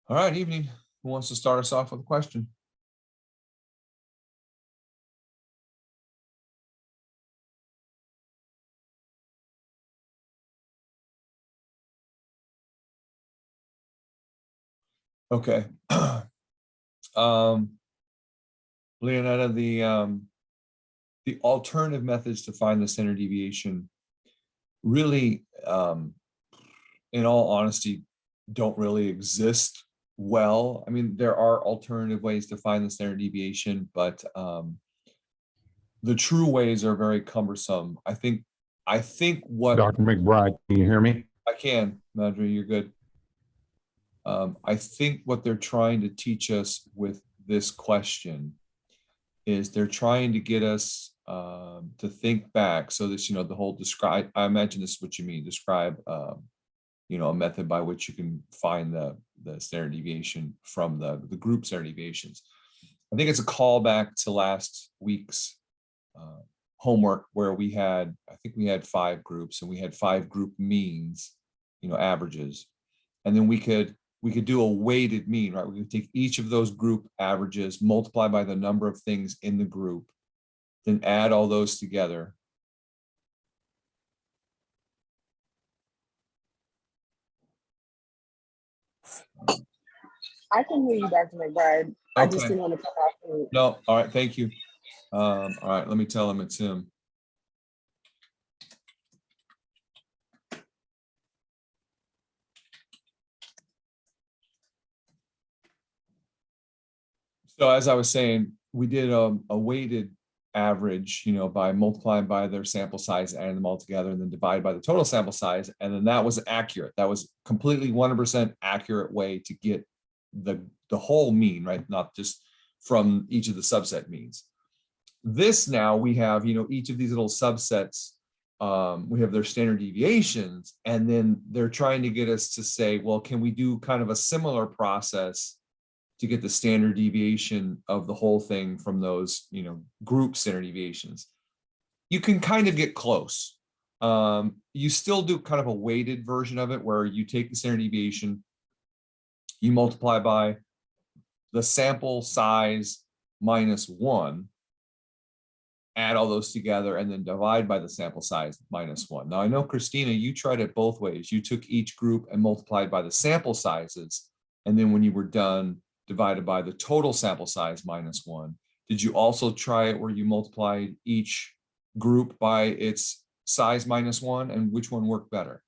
All right, evening. Who wants to start us off with a question? Okay. Leonetta, the alternative methods to find the standard deviation really, in all honesty, don't really exist well. I mean, there are alternative ways to find the standard deviation, but the true ways are very cumbersome. I think what Dr. McBride, can you hear me? I can, Madry, you're good. I think what they're trying to teach us with this question is they're trying to get us to think back. So this, the whole describe, I imagine this is what you mean, describe, a method by which you can find the standard deviation from the group standard deviations. I think it's a callback to last week's homework where I think we had 5 groups and we had 5 group means, averages. And then we could do a weighted mean, right? We could take each of those group averages, multiply by the number of things in the group, then add all those together. I can hear you, Dr. McBride. I just Okay. didn't want to come off mute. No, all right, thank you. All right, let me tell him it's him. So as I was saying, we did a weighted average, by multiplying by their sample size, adding them all together, and then divide by the total sample size. And then that was accurate. That was completely 100% accurate way to get the whole mean, right? Not just from each of the subset means. This now we have, each of these little subsets, we have their standard deviations, and then they're trying to get us to say, well, can we do kind of a similar process to get the standard deviation of the whole thing from those, group standard deviations? You can kind of get close. You still do kind of a weighted version of it where you take the standard deviation, you multiply by the sample size minus 1, add all those together, and then divide by the sample size minus 1. Now I know, Christina, you tried it both ways. You took each group and multiplied by the sample sizes, and then when you were done, divided by the total sample size minus 1. Did you also try it where you multiplied each group by its size minus 1, and which one worked better?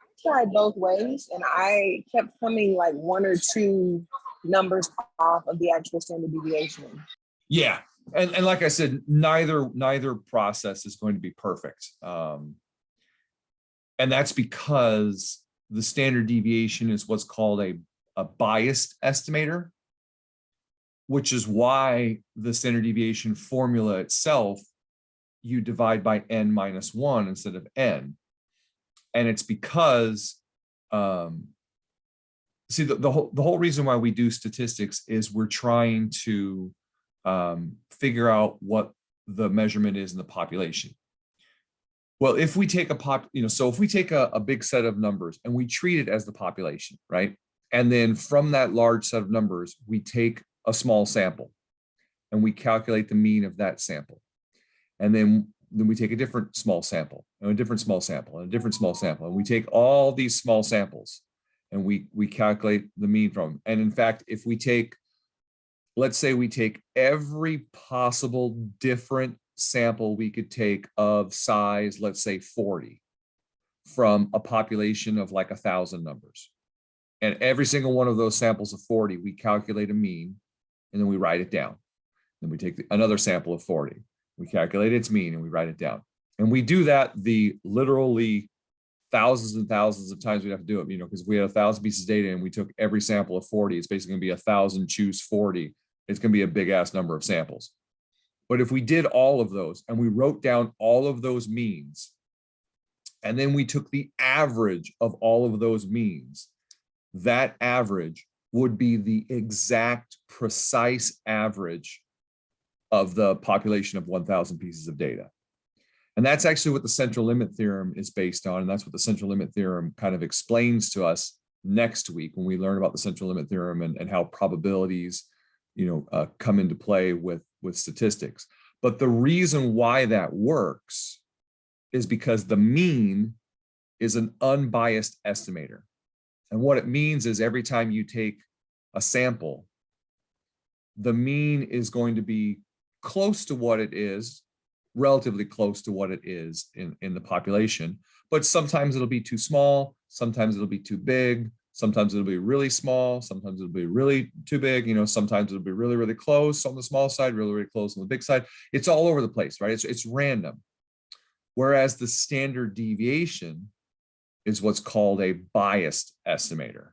I tried both ways, and I kept coming like 1 or 2 numbers off of the actual standard deviation. Yeah, and like I said, neither process is going to be perfect. And that's because the standard deviation is what's called a biased estimator, which is why the standard deviation formula itself, you divide by n minus 1 instead of n. And it's because, see, the whole reason why we do statistics is we're trying to figure out what the measurement is in the population. Well, if we take if we take a big set of numbers and we treat it as the population, right? And then from that large set of numbers, we take a small sample and we calculate the mean of that sample. And then we take a different small sample and a different small sample and a different small sample. And we take all these small samples and we calculate the mean from them. And in fact, if we take, let's say we take every possible different sample we could take of size, let's say 40, from a population of like 1,000 numbers. And every single one of those samples of 40, we calculate a mean, and then we write it down. Then we take another sample of 40, we calculate its mean, and we write it down. And we do that the literally thousands and thousands of times. We have to do it, because if we had 1,000 pieces of data and we took every sample of 40, it's basically gonna be 1,000 choose 40. It's gonna be a big ass number of samples. But if we did all of those and we wrote down all of those means, and then we took the average of all of those means, that average would be the exact precise average of the population of 1,000 pieces of data. And that's actually what the central limit theorem is based on. And that's what the central limit theorem kind of explains to us next week when we learn about the central limit theorem and how probabilities, come into play with statistics. But the reason why that works is because the mean is an unbiased estimator. And what it means is every time you take a sample, the mean is going to be close to what it is, relatively close to what it is in the population, but sometimes it'll be too small, sometimes it'll be too big, sometimes it'll be really small, sometimes it'll be really too big, sometimes it'll be really, really close on the small side, really, really close on the big side. It's all over the place, right? It's random. Whereas the standard deviation is what's called a biased estimator.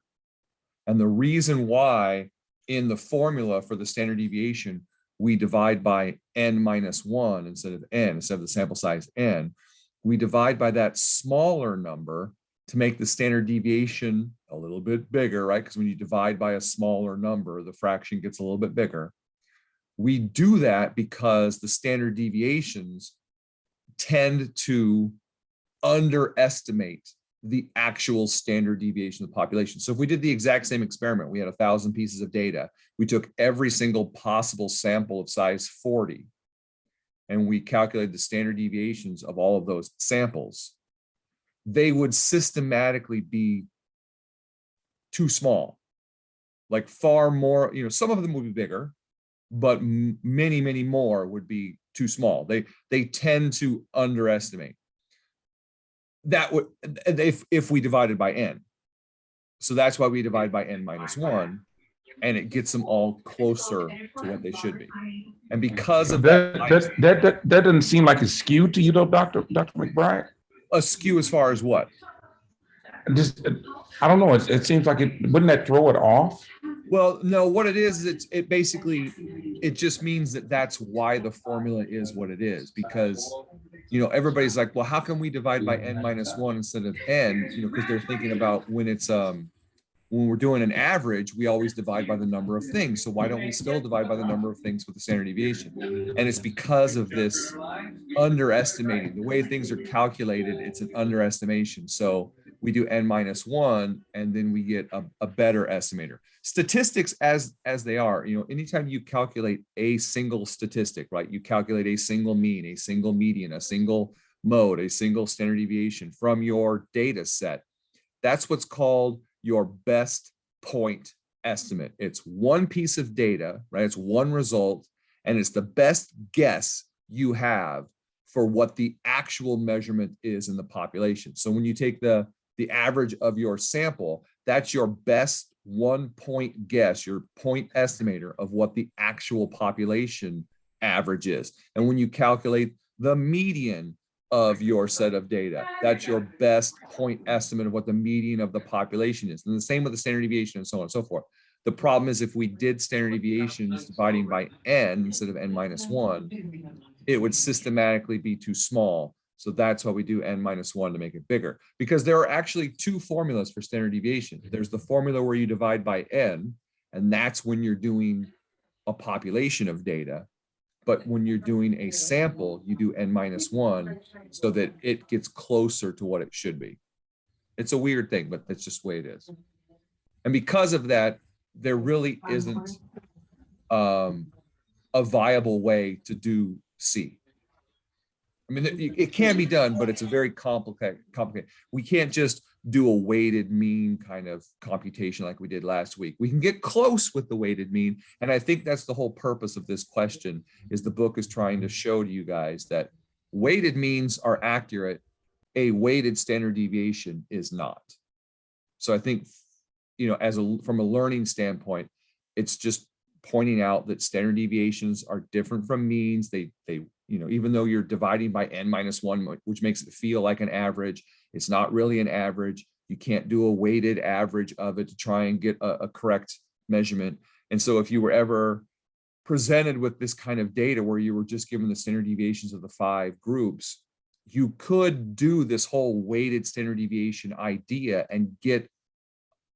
And the reason why in the formula for the standard deviation, we divide by n-1 instead of the sample size n, we divide by that smaller number to make the standard deviation a little bit bigger, right? Because when you divide by a smaller number, the fraction gets a little bit bigger. We do that because the standard deviations tend to underestimate the actual standard deviation of the population. So if we did the exact same experiment, we had 1,000 pieces of data, we took every single possible sample of size 40, and we calculated the standard deviations of all of those samples, they would systematically be too small, like far more, some of them would be bigger, but many, many more would be too small. They tend to underestimate. That would, if we divided by n. So that's why we divide by n-1, and it gets them all closer to what they should be. And because of that doesn't seem like it's skewed to you though, Dr. McBride. A skew as far as what? Just, I don't know. It seems like wouldn't that throw it off? Well, no, what it is, it basically, it just means that that's why the formula is what it is, because, everybody's like, well, how can we divide by n-1 instead of n, because they're thinking about when it's, when we're doing an average, we always divide by the number of things. So why don't we still divide by the number of things with the standard deviation? And it's because of this underestimating. The way things are calculated, it's an underestimation. So we do n-1, and then we get a better estimator. Statistics as they are, anytime you calculate a single statistic, right? You calculate a single mean, a single median, a single mode, a single standard deviation from your data set. That's what's called your best point estimate. It's one piece of data, right? It's one result, and it's the best guess you have for what the actual measurement is in the population. So when you take the average of your sample, that's your best 1 point guess, your point estimator of what the actual population average is. And when you calculate the median of your set of data, that's your best point estimate of what the median of the population is. And the same with the standard deviation and so on and so forth. The problem is if we did standard deviations dividing by n instead of n-1, it would systematically be too small. So that's why we do n-1 to make it bigger, because there are actually two formulas for standard deviation. There's the formula where you divide by n, and that's when you're doing a population of data. But when you're doing a sample, you do n-1 so that it gets closer to what it should be. It's a weird thing, but that's just the way it is. And because of that, there really isn't a viable way to do C. I mean, it can be done, but it's a very complicated. We can't just do a weighted mean kind of computation like we did last week. We can get close with the weighted mean. And I think that's the whole purpose of this question, is the book is trying to show to you guys that weighted means are accurate. A weighted standard deviation is not. So I think, from a learning standpoint, it's just pointing out that standard deviations are different from means. They even though you're dividing by n-1, which makes it feel like an average, it's not really an average. You can't do a weighted average of it to try and get a correct measurement. And so if you were ever presented with this kind of data where you were just given the standard deviations of the 5 groups, you could do this whole weighted standard deviation idea and get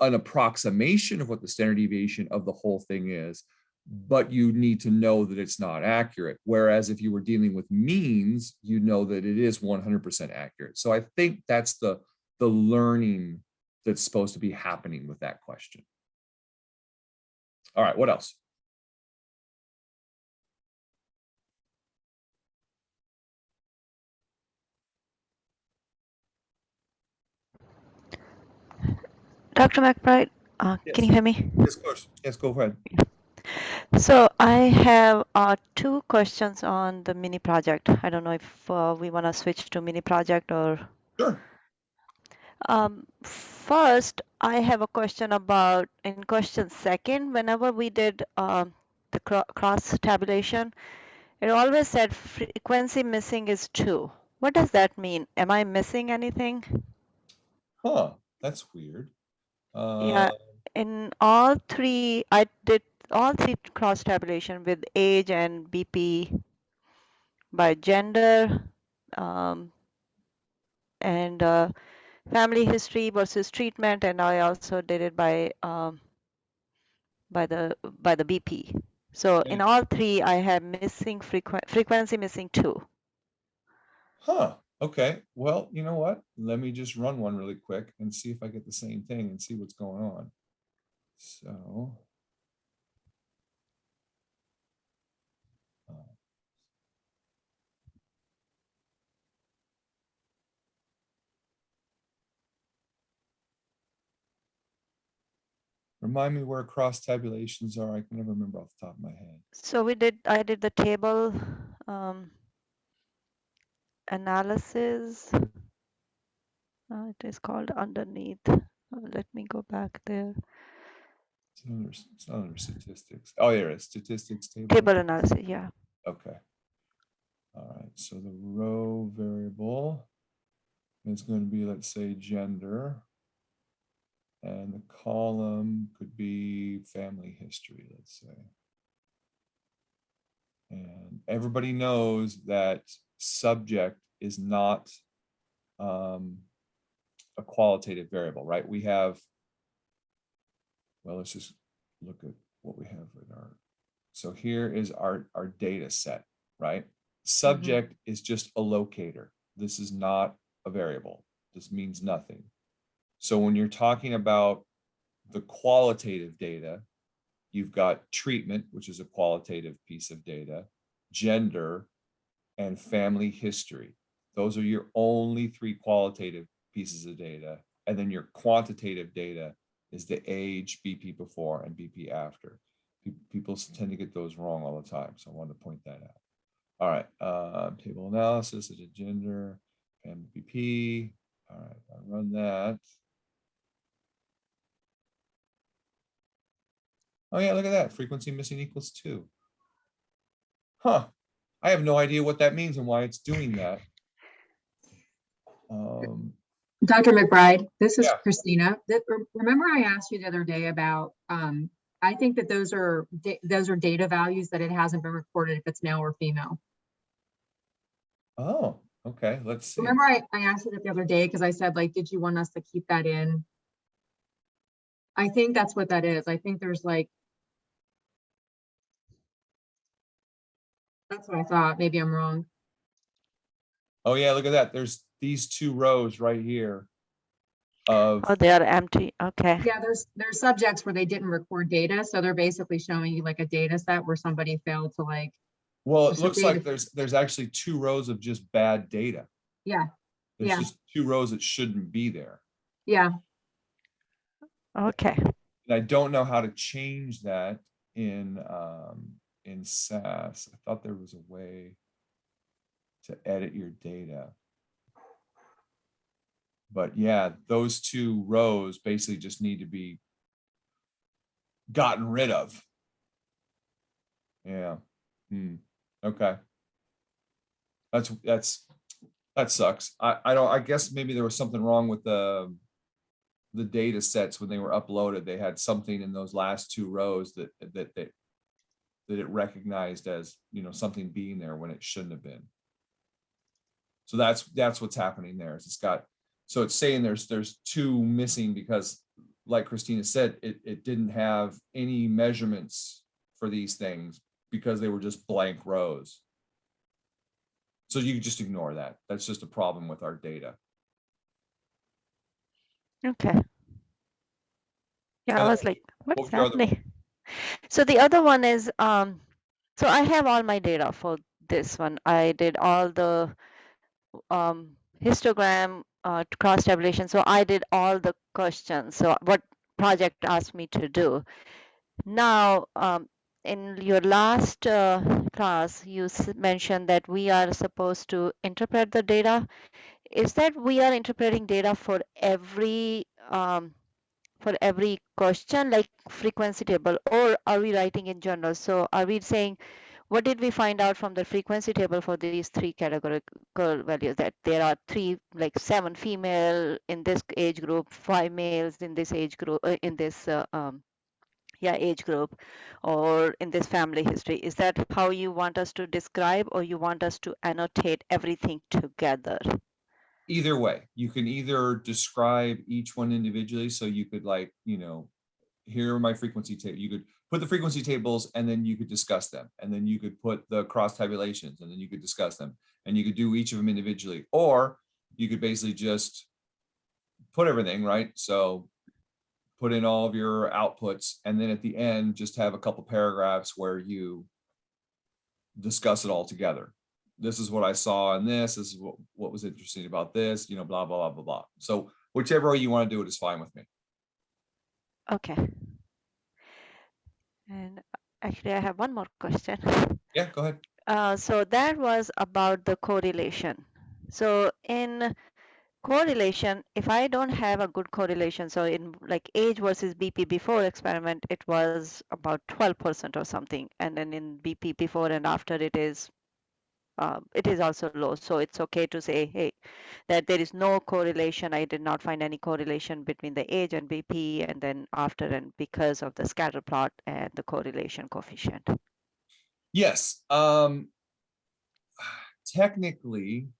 an approximation of what the standard deviation of the whole thing is. but you need to know that it's not accurate. Whereas if you were dealing with means, you know that it is 100% accurate. So I think that's the learning that's supposed to be happening with that question. All right, what else? Dr. McBride, can you Yes, hear me? yes, of course. Yes, go ahead. So I have two questions on the mini project. I don't know if we want to switch to mini project or. Sure. First, I have a question about in question second, whenever we did the cross tabulation, it always said frequency missing is 2. What does that mean? Am I missing anything? Huh, that's weird. Yeah, in all three, I did all three cross tabulation with age and BP by gender, um, and family history versus treatment, and I also did it by the BP. So in Yeah. all three, I have missing frequency missing 2. Huh. Okay. Well, you know what? Let me just run one really quick and see if I get the same thing and see what's going on. So. Remind me where cross tabulations are. I can never remember off the top of my head. So I did the table analysis. It is called underneath. Let me go back there. It's not under statistics. Oh, there it is. Statistics table. Table analysis, yeah. Okay. All right. So the row variable is going to be, let's say, gender. And the column could be family history, let's say. And everybody knows that subject is not a qualitative variable, right? We have, well, let's just look at what we have in our, so here is our data set, right? Subject is just a locator. This is not a variable. This means nothing. So when you're talking about the qualitative data, you've got treatment, which is a qualitative piece of data, gender, and family history. Those are your only 3 qualitative pieces of data. And then your quantitative data is the age, BP before and BP after. People tend to get those wrong all the time. So I wanted to point that out. All right, table analysis, it's a gender, family BP. All right, I'll run that. Oh yeah, look at that. Frequency missing equals 2. Huh. I have no idea what that means and why it's doing that. Dr. McBride, this is Yeah. Christina. Remember I asked you the other day about, I think that those are data values that it hasn't been recorded if it's male or female. Oh, okay. Let's see. Remember I asked you that the other day because I said, like, did you want us to keep that in? I think that's what that is. I think there's like, that's what I thought. Maybe I'm wrong. Oh yeah, look at that. There's these 2 rows right here of, Oh, they are empty. Okay. Yeah, there's subjects where they didn't record data. So they're basically showing you like a data set where somebody failed to like. well, it So looks data- like there's actually 2 rows of just bad data. Yeah, There's yeah. just 2 rows that shouldn't be there. yeah. Okay. And I don't know how to change that in SAS. I thought there was a way to edit your data. But yeah, those 2 rows basically just need to be gotten rid of. Yeah. Okay. That sucks. I guess maybe there was something wrong with the data sets when they were uploaded. They had something in those last 2 rows that it recognized as, you know, something being there when it shouldn't have been. So that's what's happening there. Is it's saying there's 2 missing because, like Christina said, it didn't have any measurements for these things because they were just blank rows. So you just ignore that. That's just a problem with our data. Okay. Yeah, I And was like, what what's was your other one? happening? So the other one is, so I have all my data for this one. I did all the histogram cross tabulation. So I did all the questions. So what project asked me to do. Now, in your last class, you mentioned that we are supposed to interpret the data. Is that we are interpreting data for every question, like frequency table, or are we writing in general? So are we saying, what did we find out from the frequency table for these three categorical values, that there are like 7 female in this age group, 5 males in this age group, in this age group, or in this family history? Is that how you want us to describe, or you want us to annotate everything together? Either way, you can either describe each one individually. So you could, like, here are my frequency table. You could put the frequency tables and then you could discuss them. And then you could put the cross tabulations and then you could discuss them. And you could do each of them individually. Or you could basically just put everything, right? So put in all of your outputs and then at the end, just have a couple paragraphs where you discuss it all together. This is what I saw in this. This is what was interesting about this, blah, blah, blah, blah, blah. So whichever way you want to do it is fine with me. Okay. And actually, I have one more question. Yeah, go ahead. So that was about the correlation. So in correlation, if I don't have a good correlation, so in like age versus BP before experiment, it was about 12% or something. And then in BP before and after, it is also low. So it's okay to say, hey, that there is no correlation. I did not find any correlation between the age and BP and then after, and because of the scatter plot and the correlation coefficient. Yes. Technically,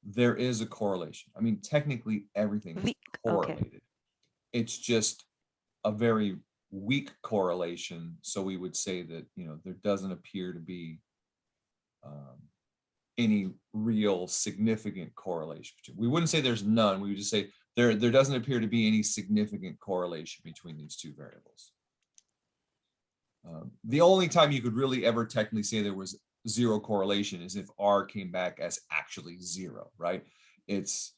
there is a correlation. I mean, technically everything is Okay. correlated. It's just a very weak correlation. So we would say that, there doesn't appear to be any real significant correlation. We wouldn't say there's none. We would just say there doesn't appear to be any significant correlation between these two variables. The only time you could really ever technically say there was zero correlation is if R came back as actually 0, right? It's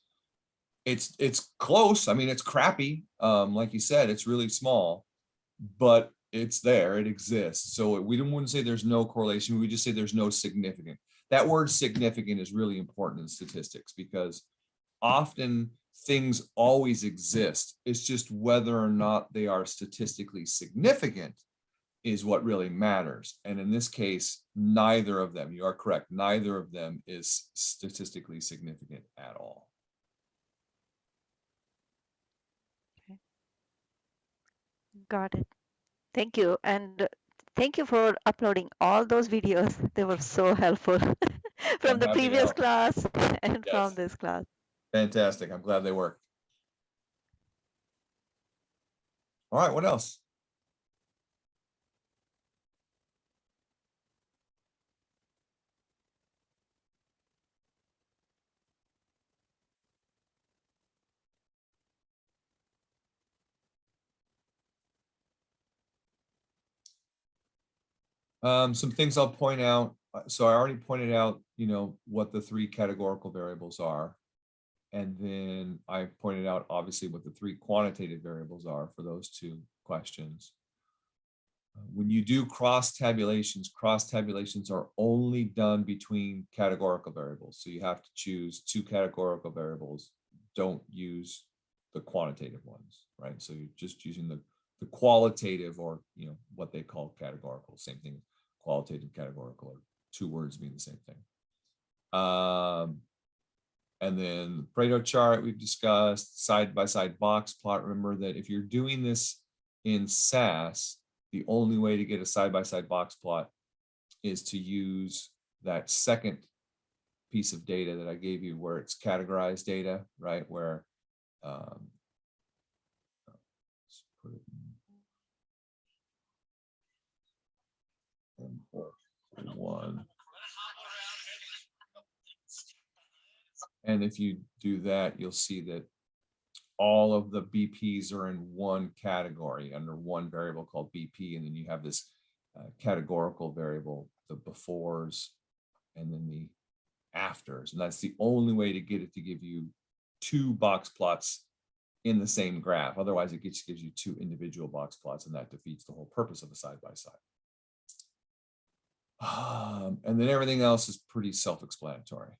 close. I mean, it's crappy. Like you said, it's really small, but it's there, it exists. So we wouldn't say there's no correlation. We just say there's no significant. That word significant is really important in statistics because often things always exist. It's just whether or not they are statistically significant is what really matters. And in this case, neither of them, you are correct, neither of them is statistically significant at all. Okay. Got it. Thank you. And thank you for uploading all those videos. They were so helpful from I'm the happy to previous help. class and from Yes. this class. Fantastic. I'm glad they worked. All right, what else? Some things I'll point out. So I already pointed out, what the 3 categorical variables are. And then I pointed out, obviously, what the 3 quantitative variables are for those 2 questions. When you do cross tabulations are only done between categorical variables. So you have to choose 2 categorical variables. Don't use the quantitative ones, right? So you're just using the qualitative, or what they call categorical. Same thing, qualitative, categorical, or 2 words mean the same thing. And then the Pareto chart we've discussed, side-by-side box plot. Remember that if you're doing this in SAS, the only way to get a side-by-side box plot is to use that second piece of data that I gave you, where it's categorized data, right? Where let's put it in. 1. And if you do that, you'll see that all of the BPs are in one category under one variable called BP. And then you have this categorical variable, the befores, and then the afters. And that's the only way to get it to give you 2 box plots in the same graph. Otherwise, it just gives you 2 individual box plots, and that defeats the whole purpose of a side-by-side. And then everything else is pretty self-explanatory.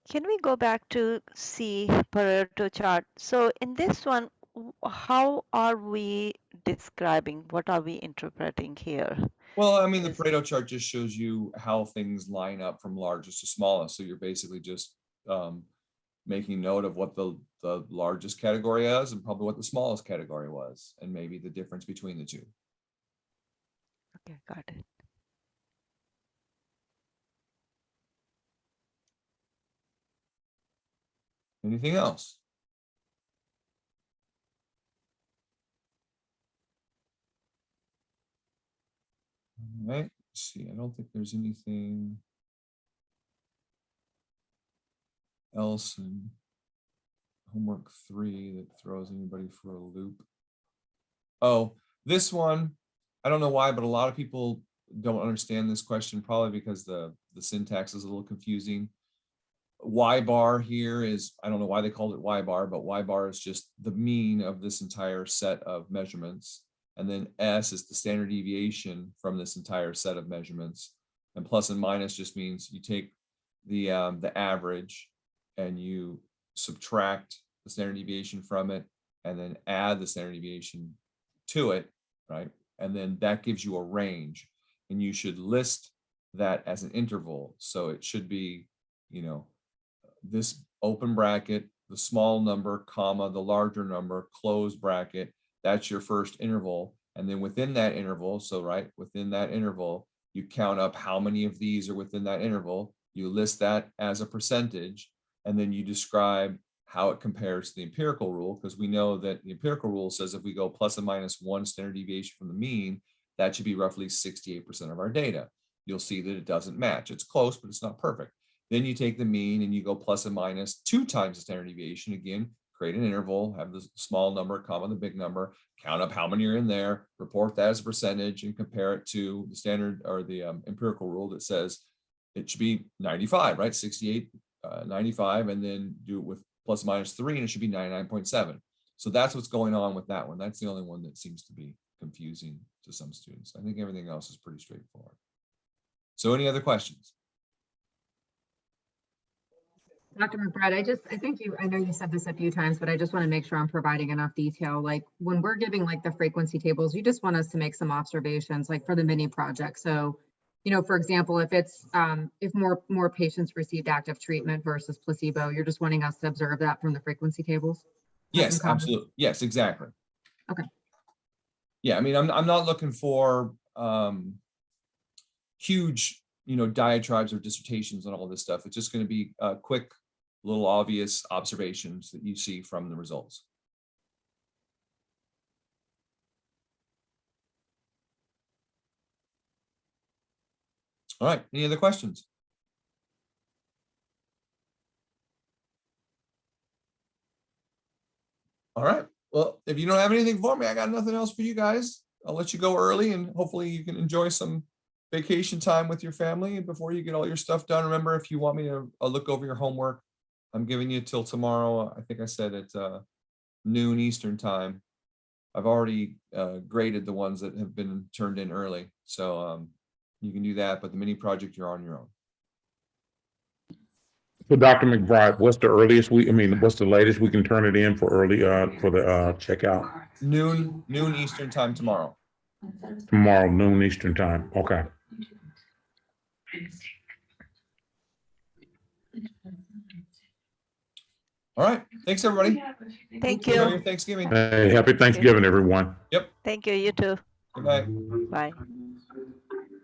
Can we go back to C Pareto chart? So in this one, how are we describing? What are we interpreting here? Well, I mean, the Is- Pareto chart just shows you how things line up from largest to smallest. So you're basically just making note of what the largest category is and probably what the smallest category was, and maybe the difference between the two. Okay, got it. Anything else? All right, let's see, I don't think there's anything else in homework 3 that throws anybody for a loop. Oh, this one, I don't know why, but a lot of people don't understand this question, probably because the syntax is a little confusing. Y bar here is, I don't know why they called it Y bar, but Y bar is just the mean of this entire set of measurements. And then S is the standard deviation from this entire set of measurements. And plus and minus just means you take the average and you subtract the standard deviation from it, and then add the standard deviation to it, right? And then that gives you a range, and you should list that as an interval. So it should be, you know, this open bracket, the small number, comma, the larger number, close bracket, that's your first interval. And then within that interval, so right, within that interval, you count up how many of these are within that interval, you list that as a percentage, and then you describe how it compares to the empirical rule, because we know that the empirical rule says if we go plus and minus 1 standard deviation from the mean, that should be roughly 68% of our data. You'll see that it doesn't match. It's close, but it's not perfect. Then you take the mean and you go plus and minus 2 times the standard deviation. Again, create an interval, have the small number, comma, the big number, count up how many are in there, report that as a percentage, and compare it to the standard or the empirical rule that says it should be 95, right? 68, 95, and then do it with plus minus 3, and it should be 99.7. So that's what's going on with that one. That's the only one that seems to be confusing to some students. I think everything else is pretty straightforward. So any other questions? Dr. McBride, I know you said this a few times, but I just want to make sure I'm providing enough detail. Like when we're giving like the frequency tables, you just want us to make some observations like for the mini project. So, you know, for example, if it's if more patients received active treatment versus placebo, you're just wanting us to observe that from the frequency tables? Yes, absolutely. Yes, exactly. Okay. Yeah, I mean, I'm not looking for huge, you know, diatribes or dissertations and all this stuff. It's just going to be quick, little obvious observations that you see from the results. All right, any other questions? All right, well, if you don't have anything for me, I got nothing else for you guys. I'll let you go early, and hopefully you can enjoy some vacation time with your family before you get all your stuff done. Remember, if you want me to look over your homework, I'm giving you till tomorrow. I think I said at noon Eastern time. I've already graded the ones that have been turned in early. So you can do that, but the mini project, you're on your own. So Dr. McBride, what's the earliest what's the latest we can turn it in for early, for the checkout? Noon Eastern time tomorrow. Tomorrow, noon Eastern time. Okay. All right. Thanks, everybody. Thank Enjoy you. your Thanksgiving. Hey, happy Thanksgiving, everyone. Thank you. You too. Good night. Bye.